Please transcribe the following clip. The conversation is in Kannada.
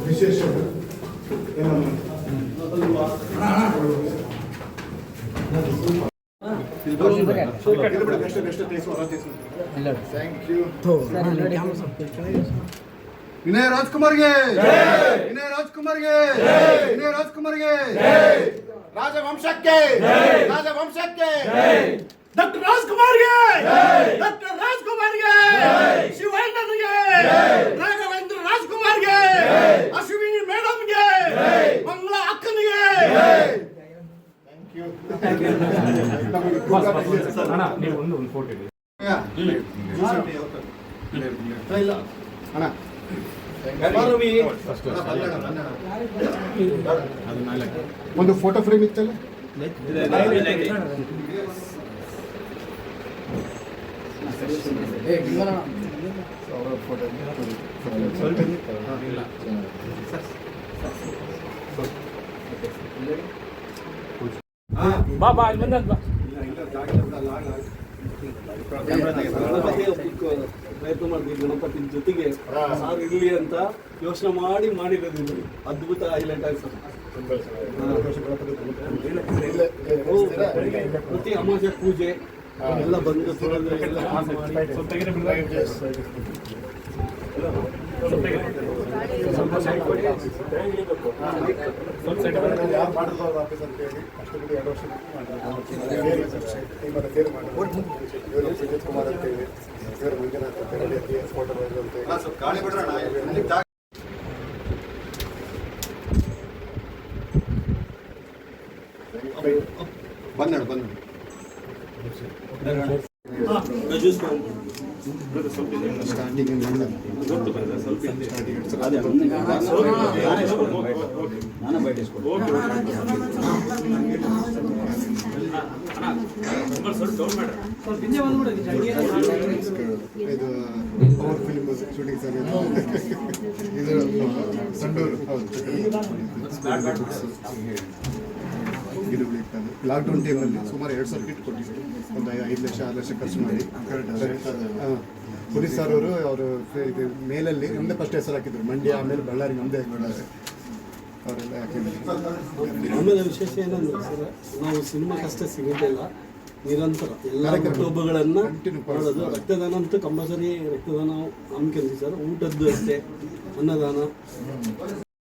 ವಿಶೇಷ ವಿನಯ ರಾಜ್ಕುಮಾರ್ಗೆ, ವಿನಯ ರಾಜ್ಕುಮಾರ್ಗೆ, ವಿನಯ ರಾಜ್ಕುಮಾರ್ಗೆ, ರಾಜವಂಶಕ್ಕೆ, ರಾಜವಂಶಕ್ಕೆ, ಡಾಕ್ಟರ್ ರಾಜ್ಕುಮಾರ್ಗೆ, ಡಾಕ್ಟರ್ ರಾಜ್ಕುಮಾರ್ಗೆ, ಶಿವಣ್ಣನಿಗೆ, ರಾಘವೇಂದ್ರ ರಾಜ್ಕುಮಾರ್ಗೆ, ಅಶ್ವಿನಿ ಮೇಡಮ್ಗೆ, ಮಂಗಳ ಅಕ್ಕನಿಗೆ. ಒಂದು ಫೋಟೋ ಫ್ರೇಮ್ ಇತ್ತಲ್ಲ, ಬಾ ಇಲ್ಲಿ ಬಂದ ಪ್ರಯತ್ನ ಮಾಡಿದ್ವಿ ಗಣಪತಿ ಜೊತೆಗೆ ಸಾರ್ ಇರಲಿ ಅಂತ ಯೋಚನೆ ಮಾಡಿರೋದು. ಅದ್ಭುತ ಹೈಲೈಟ್ ಆಯ್ತು ಸರ್. ಪ್ರತಿ ಅಮಾವಾಸ್ಯೆ ಪೂಜೆ ಎಲ್ಲ ಬಂದು ಸುಜಿತ್ ಕುಮಾರ್ ಅಂತೇಳಿ, ಇವರು ಮಂಜುನಾಥ್ ಅಂತೇಳಿ, ಫೋಟೋ ಬಂದ ಬಂದ ಸ್ಟಾರ್ಟಿಂಗ್ ಇದು ಪವರ್ ಫಿಲ್ಮ್ ಶೂಟಿಂಗ್ ಸರ್, ಇದು ಸಂಡೂರು. ಹೌದು, ಲಾಕ್ಡೌನ್ ಟೈಮಲ್ಲಿ ಸುಮಾರು 2,000 ಕಿಟ್ ಕೊಟ್ಟಿದ್ರು. ಒಂದು 5 ಲಕ್ಷ 6 ಲಕ್ಷ ಖರ್ಚು ಮಾಡಿ ಪೊಲೀಸ್ ಸರ್ ಅವರು ಇದು ಮೇಲಲ್ಲಿ ನಮ್ಮದೇ ಫಸ್ಟ್ ಹೆಸರು ಹಾಕಿದ್ರು. ಮಂಡ್ಯ ಆಮೇಲೆ ಬಳ್ಳಾರಿ ನಮ್ಮದೇ ಹಾಕಿದ್ದಾರೆ, ಅವರೆಲ್ಲ ಹಾಕಿದ್ದಾರೆ. ಆಮೇಲೆ ವಿಶೇಷ ಏನಂದ್ರೆ ಸರ್, ನಾವು ಸಿನಿಮಾಕ್ಕಷ್ಟೇ ಸಿಗೋದಿಲ್ಲ, ನಿರಂತರ ಎಲ್ಲ ಹುಟ್ಟುಹಬ್ಬಗಳನ್ನು ಮಾಡೋದು. ರಕ್ತದಾನ ಅಂತೂ ಕಂಪಲ್ಸರಿ ರಕ್ತದಾನ ಹಮ್ಮಿಕೊಂಡಿದ್ದೀವಿ ಸರ್. ಊಟದ್ದು ಅಷ್ಟೇ, ಅನ್ನದಾನ